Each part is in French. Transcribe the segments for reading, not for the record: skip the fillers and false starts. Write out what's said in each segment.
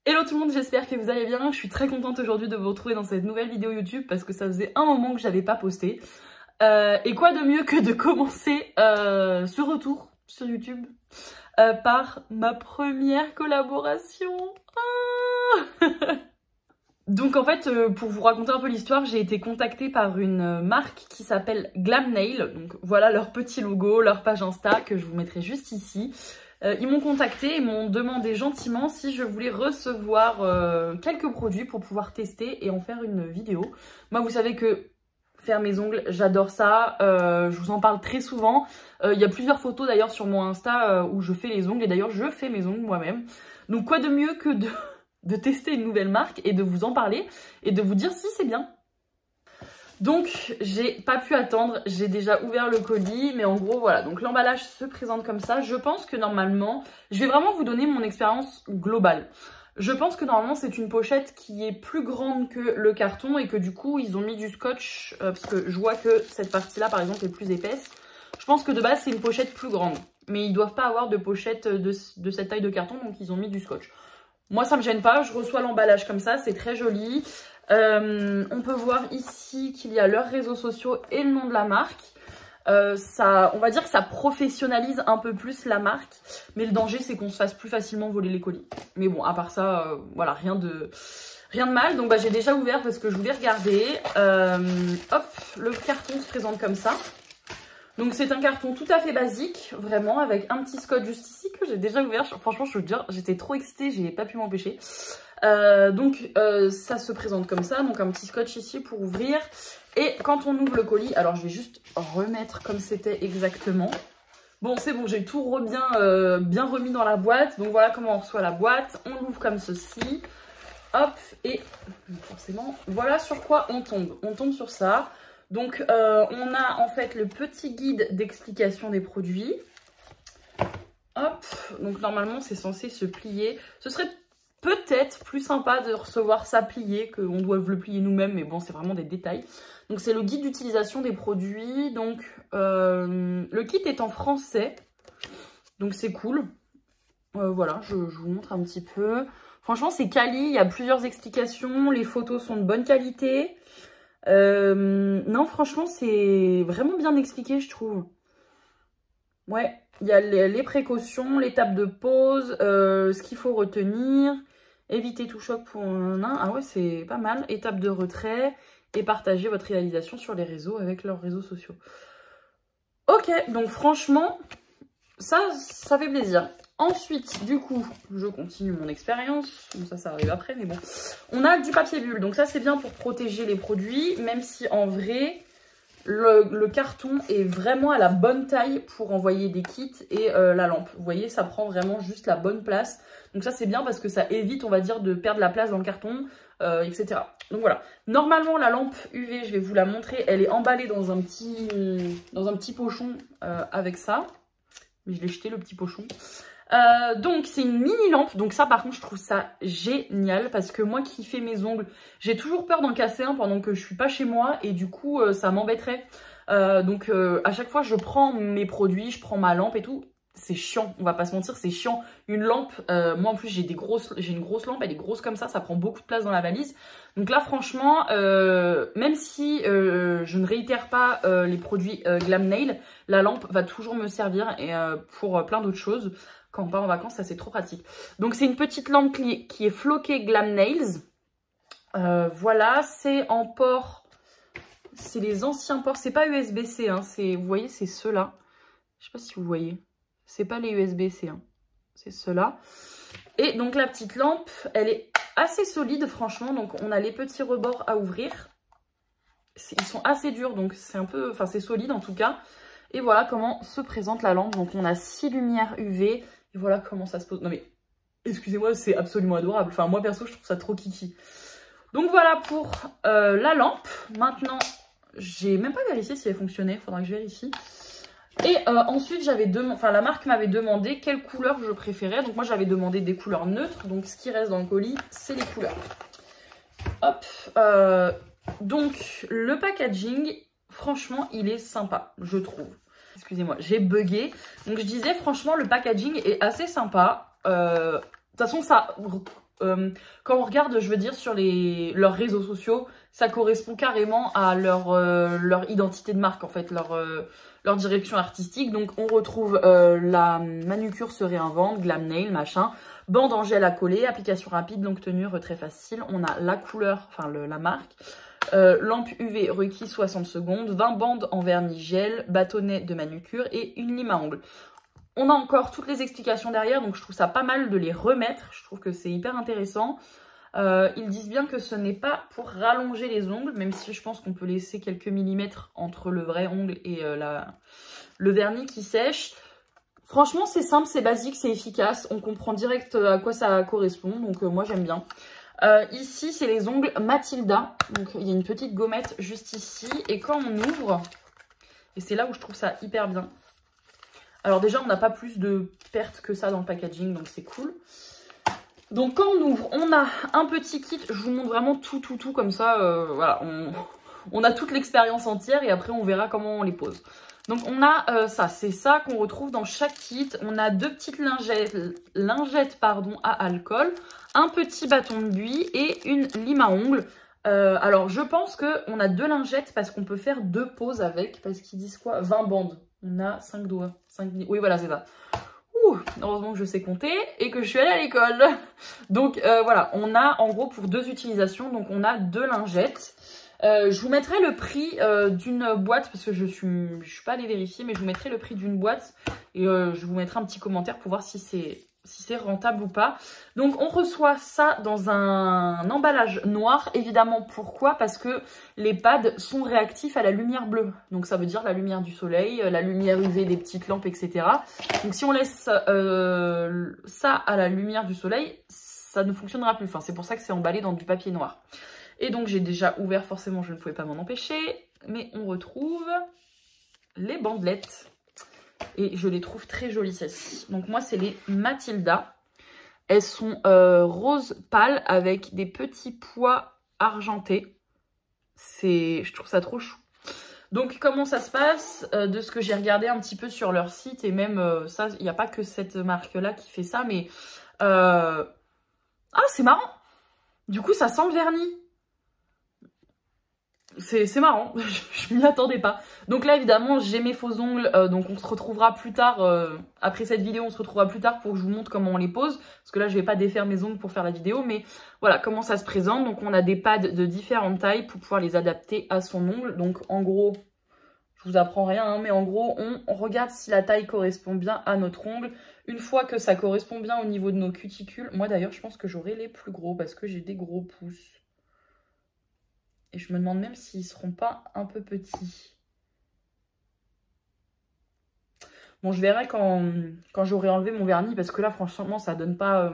Hello tout le monde, j'espère que vous allez bien. Je suis très contente aujourd'hui de vous retrouver dans cette nouvelle vidéo YouTube parce que ça faisait un moment que j'avais pas posté. Et quoi de mieux que de commencer ce retour sur YouTube par ma première collaboration. Donc en fait, pour vous raconter un peu l'histoire, j'ai été contactée par une marque qui s'appelle Glam Nail. Donc voilà leur petit logo, leur page Insta que je vous mettrai juste ici. Ils m'ont contacté et m'ont demandé gentiment si je voulais recevoir quelques produits pour pouvoir tester et en faire une vidéo. Moi, vous savez que faire mes ongles, j'adore ça. Je vous en parle très souvent. Il y a plusieurs photos d'ailleurs sur mon Insta où je fais les ongles. Et d'ailleurs, je fais mes ongles moi-même. Donc quoi de mieux que de tester une nouvelle marque et de vous en parler et de vous dire si c'est bien. Donc j'ai pas pu attendre, j'ai déjà ouvert le colis, mais en gros voilà, donc l'emballage se présente comme ça. Je pense que normalement, je vais vraiment vous donner mon expérience globale. Je pense que normalement c'est une pochette qui est plus grande que le carton et que du coup ils ont mis du scotch, parce que je vois que cette partie là par exemple est plus épaisse. Je pense que de base c'est une pochette plus grande, mais ils doivent pas avoir de pochette de cette taille de carton, donc ils ont mis du scotch. Moi ça me gêne pas, je reçois l'emballage comme ça, c'est très joli. On peut voir ici qu'il y a leurs réseaux sociaux et le nom de la marque. On va dire que ça professionnalise un peu plus la marque, mais le danger c'est qu'on se fasse plus facilement voler les colis. Mais bon, à part ça, voilà, rien de mal. Donc bah, j'ai déjà ouvert parce que je voulais regarder. Hop, le carton se présente comme ça. Donc c'est un carton tout à fait basique, vraiment, avec un petit scotch juste ici que j'ai déjà ouvert. Franchement, je veux dire, j'étais trop excitée, j'ai pas pu m'empêcher. Ça se présente comme ça, donc un petit scotch ici pour ouvrir. Et quand on ouvre le colis, alors je vais juste remettre comme c'était exactement. Bon, c'est bon, j'ai tout bien remis dans la boîte. Donc voilà comment on reçoit la boîte. On l'ouvre comme ceci. Hop, et forcément, voilà sur quoi on tombe. On tombe sur ça. Donc on a en fait le petit guide d'explication des produits. Hop, donc normalement c'est censé se plier. Ce serait peut-être plus sympa de recevoir ça plié, qu'on doit le plier nous-mêmes, mais bon c'est vraiment des détails. Donc c'est le guide d'utilisation des produits. Donc le kit est en français, donc c'est cool. Voilà, je vous montre un petit peu. Franchement c'est quali, il y a plusieurs explications, les photos sont de bonne qualité. Non, franchement, c'est vraiment bien expliqué, je trouve. Ouais, il y a les précautions, l'étape de pause, ce qu'il faut retenir, éviter tout choc pour un. Ah ouais, c'est pas mal. Étape de retrait et partager votre réalisation sur les réseaux avec leurs réseaux sociaux. Ok, donc franchement, ça fait plaisir. Ensuite, du coup, je continue mon expérience. Bon, ça arrive après, mais bon. On a du papier bulle. Donc ça, c'est bien pour protéger les produits, même si en vrai, le carton est vraiment à la bonne taille pour envoyer des kits et la lampe. Vous voyez, ça prend vraiment juste la bonne place. Donc ça, c'est bien parce que ça évite, on va dire, de perdre la place dans le carton, etc. Donc voilà. Normalement, la lampe UV, je vais vous la montrer. Elle est emballée dans un petit pochon avec ça. Mais je l'ai jeté, le petit pochon. Donc c'est une mini lampe, donc ça par contre je trouve ça génial parce que moi qui fais mes ongles, j'ai toujours peur d'en casser un pendant que je suis pas chez moi et du coup ça m'embêterait. Donc à chaque fois je prends mes produits, je prends ma lampe et tout, c'est chiant, on va pas se mentir, c'est chiant. Une lampe, moi en plus j'ai une grosse lampe, elle est grosse comme ça prend beaucoup de place dans la valise. Donc là franchement, même si je ne réitère pas les produits Glam Nail, la lampe va toujours me servir et pour plein d'autres choses. Quand on part en vacances, ça c'est trop pratique. Donc c'est une petite lampe qui est floquée Glam Nails. Voilà, c'est en port. C'est les anciens ports. C'est pas USB-C, hein, vous voyez, c'est ceux-là. Je sais pas si vous voyez. C'est pas les USB-C, hein. C'est ceux-là. Et donc la petite lampe, elle est assez solide, franchement. Donc on a les petits rebords à ouvrir. Ils sont assez durs, donc c'est un peu... Enfin, c'est solide en tout cas. Et voilà comment se présente la lampe. Donc on a 6 lumières UV. Et voilà comment ça se pose. Non mais, excusez-moi, c'est absolument adorable. Enfin, moi perso, je trouve ça trop kiki. Donc voilà pour la lampe. Maintenant, j'ai même pas vérifié si elle fonctionnait. Faudra que je vérifie. Et ensuite, la marque m'avait demandé quelle couleur je préférais. Donc moi, j'avais demandé des couleurs neutres. Donc ce qui reste dans le colis, c'est les couleurs. Hop. Donc le packaging, franchement, il est sympa, je trouve. Excusez-moi, j'ai bugué. Donc je disais, franchement, le packaging est assez sympa. De toute façon, ça quand on regarde, je veux dire, sur leurs réseaux sociaux, ça correspond carrément à leur identité de marque, en fait, leur direction artistique. Donc, on retrouve la manucure se réinvente, glam nail, machin, bande en gel à coller, application rapide, longue tenue, retrait facile. On a la couleur, enfin la marque, lampe UV requis 60 secondes, 20 bandes en vernis gel, bâtonnet de manucure et une lime à ongles. On a encore toutes les explications derrière, donc je trouve ça pas mal de les remettre. Je trouve que c'est hyper intéressant. Ils disent bien que ce n'est pas pour rallonger les ongles, même si je pense qu'on peut laisser quelques millimètres entre le vrai ongle et le vernis qui sèche. Franchement, c'est simple, c'est basique, c'est efficace. On comprend direct à quoi ça correspond, donc moi j'aime bien. Ici, c'est les ongles Matilda. Donc il y a une petite gommette juste ici. Et quand on ouvre, et c'est là où je trouve ça hyper bien. Alors déjà, on n'a pas plus de pertes que ça dans le packaging, donc c'est cool. Donc quand on ouvre, on a un petit kit. Je vous montre vraiment tout comme ça. Voilà, on a toute l'expérience entière et après on verra comment on les pose. Donc on a ça, c'est ça qu'on retrouve dans chaque kit. On a deux petites lingettes à alcool, un petit bâton de buis et une lime à ongles. Alors je pense qu'on a deux lingettes parce qu'on peut faire deux poses avec, parce qu'ils disent quoi, 20 bandes. On a 5 doigts, 5... Oui voilà, c'est ça. Ouh, heureusement que je sais compter et que je suis allée à l'école. Donc voilà, on a en gros pour deux utilisations, donc on a deux lingettes. Je vous mettrai le prix d'une boîte parce que je suis pas allée vérifier, mais je vous mettrai le prix d'une boîte et je vous mettrai un petit commentaire pour voir si c'est rentable ou pas. Donc on reçoit ça dans un emballage noir, évidemment. Pourquoi? Parce que les pads sont réactifs à la lumière bleue. Donc ça veut dire la lumière du soleil, la lumière UV des petites lampes, etc. Donc si on laisse ça à la lumière du soleil, ça ne fonctionnera plus. Enfin, c'est pour ça que c'est emballé dans du papier noir. Et donc j'ai déjà ouvert, forcément je ne pouvais pas m'en empêcher. Mais on retrouve les bandelettes. Et je les trouve très jolies celles-ci. Donc moi c'est les Matilda. Elles sont rose pâle avec des petits pois argentés. Je trouve ça trop chou. Donc comment ça se passe? De ce que j'ai regardé un petit peu sur leur site. Et même ça, il n'y a pas que cette marque-là qui fait ça. Mais ah, c'est marrant. Du coup ça sent le vernis. C'est marrant, je m'y attendais pas. Donc là évidemment j'ai mes faux ongles, donc on se retrouvera plus tard, après cette vidéo on se retrouvera plus tard pour que je vous montre comment on les pose. Parce que là je vais pas défaire mes ongles pour faire la vidéo, mais voilà comment ça se présente. Donc on a des pads de différentes tailles pour pouvoir les adapter à son ongle. Donc en gros, je vous apprends rien, hein, mais en gros on regarde si la taille correspond bien à notre ongle. Une fois que ça correspond bien au niveau de nos cuticules, moi d'ailleurs je pense que j'aurai les plus gros parce que j'ai des gros pouces. Et je me demande même s'ils seront pas un peu petits. Bon, je verrai quand j'aurai enlevé mon vernis. Parce que là, franchement, ça donne pas...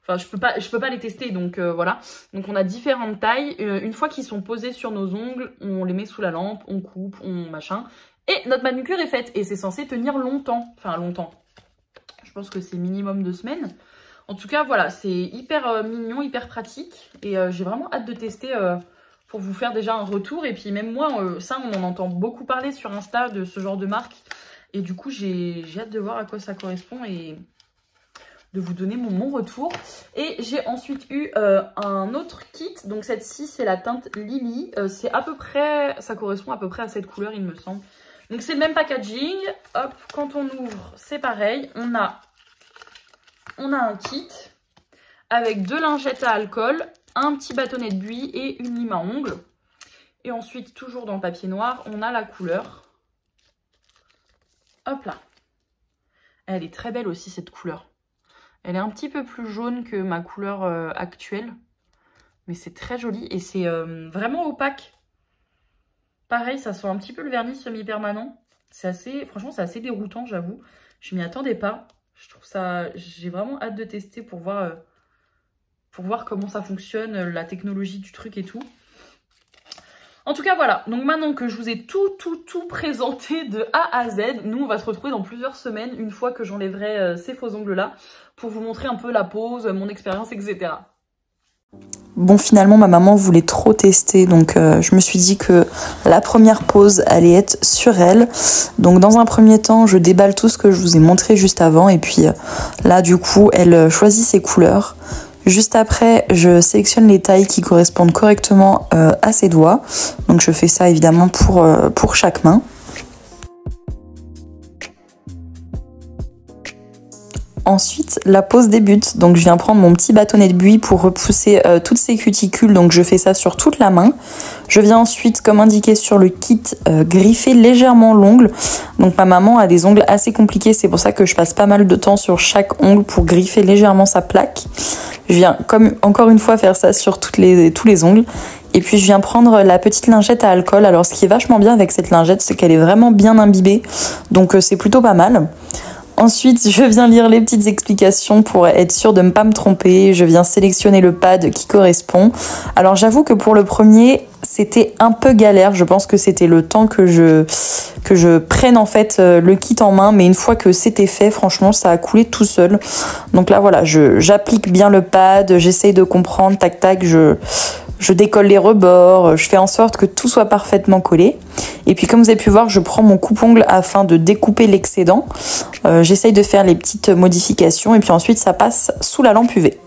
Enfin, je peux pas les tester. Donc, voilà. Donc, on a différentes tailles. Une fois qu'ils sont posés sur nos ongles, on les met sous la lampe, on coupe, on machin. Et notre manucure est faite. Et c'est censé tenir longtemps. Enfin, longtemps. Je pense que c'est minimum 2 semaines. En tout cas, voilà. C'est hyper mignon, hyper pratique. Et j'ai vraiment hâte de tester... pour vous faire déjà un retour. Et puis même moi, ça on en entend beaucoup parler sur Insta de ce genre de marque. Et du coup j'ai hâte de voir à quoi ça correspond et de vous donner mon retour. Et j'ai ensuite eu un autre kit. Donc cette-ci c'est la teinte Lily. C'est à peu près, ça correspond à peu près à cette couleur il me semble. Donc c'est le même packaging. Hop, quand on ouvre c'est pareil. On a un kit avec 2 lingettes à alcool, un petit bâtonnet de buis et une lime à ongles. Et ensuite, toujours dans le papier noir, on a la couleur. Hop là. Elle est très belle aussi, cette couleur. Elle est un petit peu plus jaune que ma couleur actuelle. Mais c'est très joli et c'est vraiment opaque. Pareil, ça sent un petit peu le vernis semi-permanent. C'est assez, franchement, c'est assez déroutant, j'avoue. Je m'y attendais pas. Je trouve ça... J'ai vraiment hâte de tester pour voir comment ça fonctionne, la technologie du truc et tout. En tout cas, voilà. Donc maintenant que je vous ai tout présenté de A à Z, nous, on va se retrouver dans plusieurs semaines, une fois que j'enlèverai ces faux ongles-là, pour vous montrer un peu la pose, mon expérience, etc. Bon, finalement, ma maman voulait trop tester, donc je me suis dit que la première pose allait être sur elle. Donc dans un premier temps, je déballe tout ce que je vous ai montré juste avant, et puis là, du coup, elle choisit ses couleurs. Juste après, je sélectionne les tailles qui correspondent correctement à ses doigts. Donc je fais ça évidemment pour chaque main. Ensuite, la pose débute. Donc je viens prendre mon petit bâtonnet de buis pour repousser toutes ces cuticules. Donc je fais ça sur toute la main. Je viens ensuite, comme indiqué sur le kit, griffer légèrement l'ongle. Donc ma maman a des ongles assez compliqués. C'est pour ça que je passe pas mal de temps sur chaque ongle pour griffer légèrement sa plaque. Je viens, comme encore une fois, faire ça sur tous les ongles. Et puis je viens prendre la petite lingette à alcool. Alors ce qui est vachement bien avec cette lingette, c'est qu'elle est vraiment bien imbibée. Donc c'est plutôt pas mal. Ensuite, je viens lire les petites explications pour être sûre de ne pas me tromper. Je viens sélectionner le pad qui correspond. Alors j'avoue que pour le premier, c'était un peu galère. Je pense que c'était le temps que je prenne en fait le kit en main. Mais une fois que c'était fait, franchement, ça a coulé tout seul. Donc là, voilà, j'applique bien le pad. J'essaye de comprendre, tac tac, je décolle les rebords, je fais en sorte que tout soit parfaitement collé. Et puis comme vous avez pu voir, je prends mon coupe-ongle afin de découper l'excédent. J'essaye de faire les petites modifications et puis ensuite ça passe sous la lampe UV.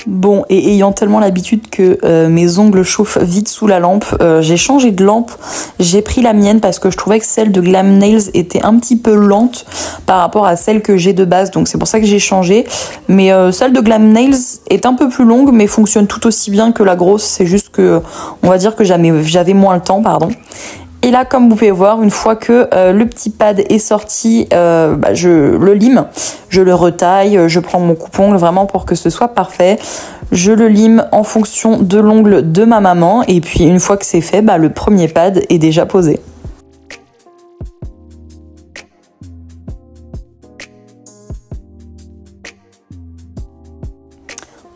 Bon, et ayant tellement l'habitude que mes ongles chauffent vite sous la lampe, j'ai changé de lampe. J'ai pris la mienne parce que je trouvais que celle de Glam Nails était un petit peu lente par rapport à celle que j'ai de base. Donc c'est pour ça que j'ai changé. Mais celle de Glam Nails est un peu plus longue mais fonctionne tout aussi bien que la grosse. C'est juste que, on va dire que j'avais moins le temps, pardon. Et là, comme vous pouvez voir, une fois que le petit pad est sorti, je le lime, je le retaille, je prends mon coupe-ongle vraiment pour que ce soit parfait. Je le lime en fonction de l'ongle de ma maman et puis une fois que c'est fait, le premier pad est déjà posé.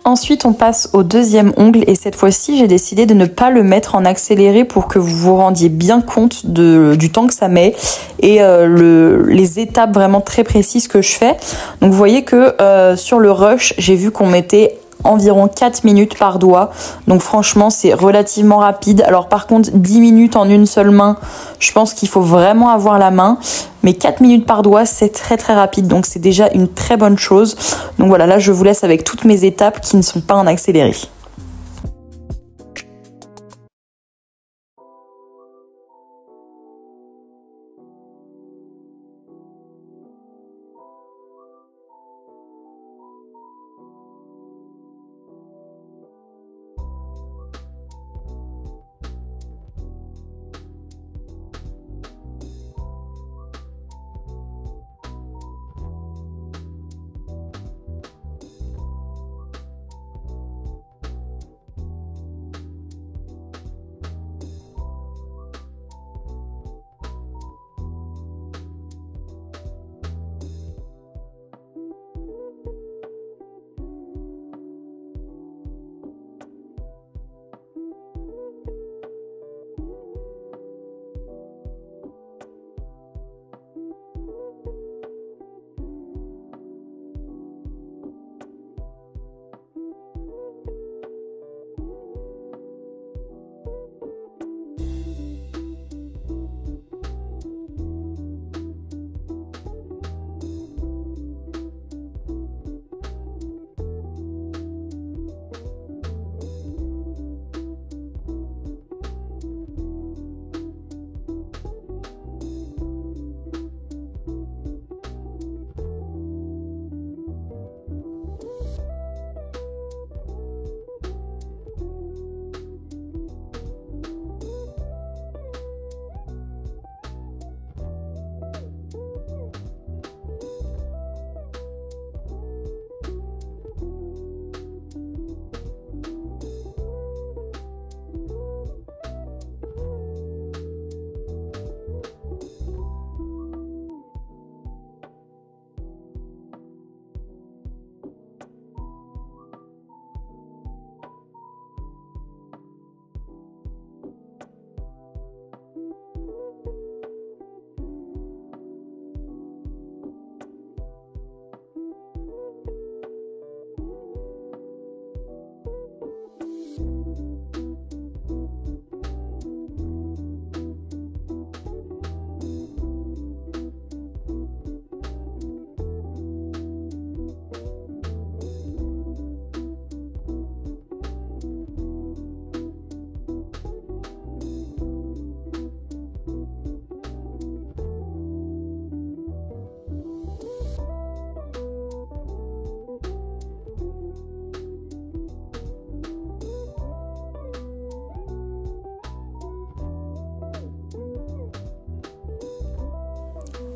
Ensuite, on passe au deuxième ongle et cette fois-ci, j'ai décidé de ne pas le mettre en accéléré pour que vous vous rendiez bien compte du temps que ça met et les étapes vraiment très précises que je fais. Donc, vous voyez que sur le rush, j'ai vu qu'on mettait environ 4 minutes par doigt. Donc franchement, c'est relativement rapide. Alors par contre, 10 minutes en une seule main, je pense qu'il faut vraiment avoir la main. Mais 4 minutes par doigt, c'est très très rapide. Donc c'est déjà une très bonne chose. Donc voilà, là je vous laisse avec toutes mes étapes qui ne sont pas en accéléré.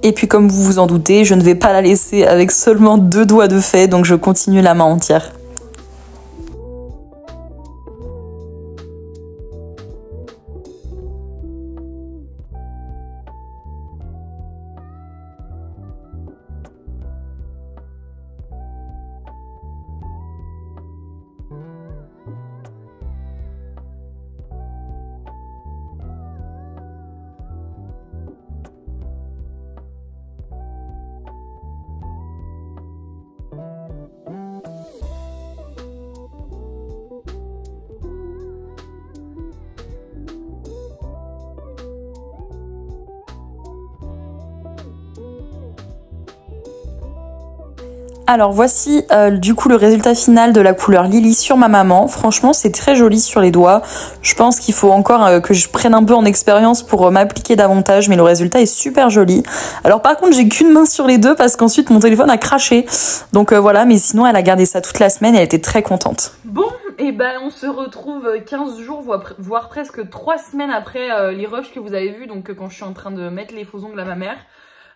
Et puis comme vous vous en doutez, je ne vais pas la laisser avec seulement 2 doigts de fait, donc je continue la main entière. Alors voici du coup le résultat final de la couleur Lily sur ma maman. Franchement c'est très joli sur les doigts. Je pense qu'il faut encore que je prenne un peu en expérience pour m'appliquer davantage, mais le résultat est super joli. Alors par contre j'ai qu'une main sur les deux parce qu'ensuite mon téléphone a craché. Donc voilà, mais sinon elle a gardé ça toute la semaine et elle était très contente. Bon, et ben on se retrouve 15 jours, voire presque 3 semaines après les rushs que vous avez vus, donc quand je suis en train de mettre les faux ongles à ma mère.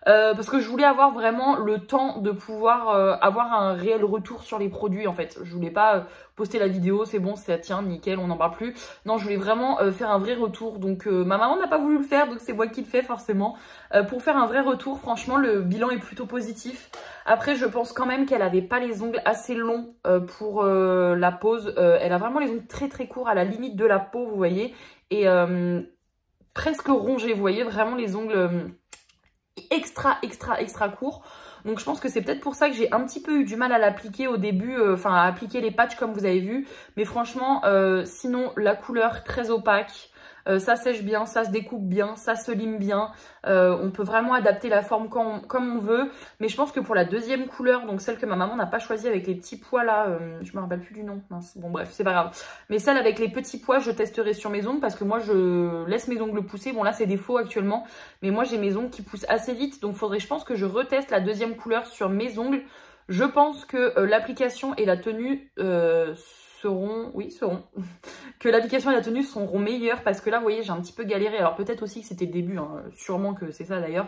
Parce que je voulais avoir vraiment le temps de pouvoir avoir un réel retour sur les produits en fait. Je voulais pas poster la vidéo, c'est bon, ça tient, nickel, on n'en parle plus. Non, je voulais vraiment faire un vrai retour. Donc ma maman n'a pas voulu le faire, donc c'est moi qui le fais forcément. Pour faire un vrai retour, franchement, le bilan est plutôt positif. Après, je pense quand même qu'elle avait pas les ongles assez longs pour la pose. Elle a vraiment les ongles très très courts, à la limite de la peau, vous voyez. Et presque rongés, vous voyez, vraiment les ongles... extra court. Donc je pense que c'est peut-être pour ça que j'ai un petit peu eu du mal à l'appliquer au début, enfin à appliquer les patchs comme vous avez vu. Mais franchement, sinon la couleur très opaque, ça sèche bien, ça se découpe bien, ça se lime bien. On peut vraiment adapter la forme comme on veut. Mais je pense que pour la deuxième couleur, donc celle que ma maman n'a pas choisie avec les petits pois là, je me rappelle plus du nom, mince. Bon bref, c'est pas grave. Mais celle avec les petits pois, je testerai sur mes ongles parce que moi je laisse mes ongles pousser. Bon là c'est des faux actuellement, mais moi j'ai mes ongles qui poussent assez vite. Donc faudrait, je pense que je reteste la deuxième couleur sur mes ongles. Je pense que l'application et la tenue seront que l'application et la tenue seront meilleures parce que là vous voyez j'ai un petit peu galéré. Alors peut-être aussi que c'était le début, hein, sûrement que c'est ça d'ailleurs.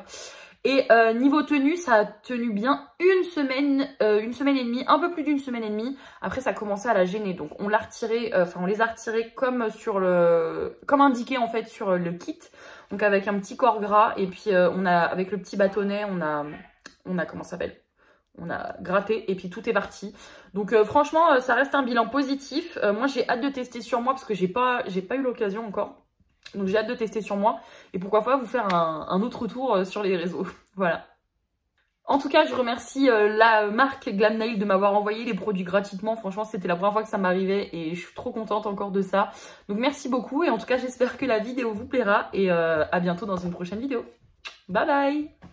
Et niveau tenue, ça a tenu bien une semaine et demie, un peu plus d'une semaine et demie. Après ça commençait à la gêner, donc on l'a retiré, on les a retirés comme comme indiqué en fait sur le kit, donc avec un petit corps gras et puis on a avec le petit bâtonnet, on a comment ça s'appelle, on a gratté et puis tout est parti. Donc franchement ça reste un bilan positif. Moi j'ai hâte de tester sur moi parce que j'ai pas eu l'occasion encore. Donc j'ai hâte de tester sur moi et pourquoi pas vous faire un autre tour sur les réseaux. Voilà. En tout cas, je remercie la marque Glam Nail de m'avoir envoyé les produits gratuitement. Franchement, c'était la première fois que ça m'arrivait et je suis trop contente encore de ça. Donc merci beaucoup et en tout cas, j'espère que la vidéo vous plaira et à bientôt dans une prochaine vidéo. Bye bye!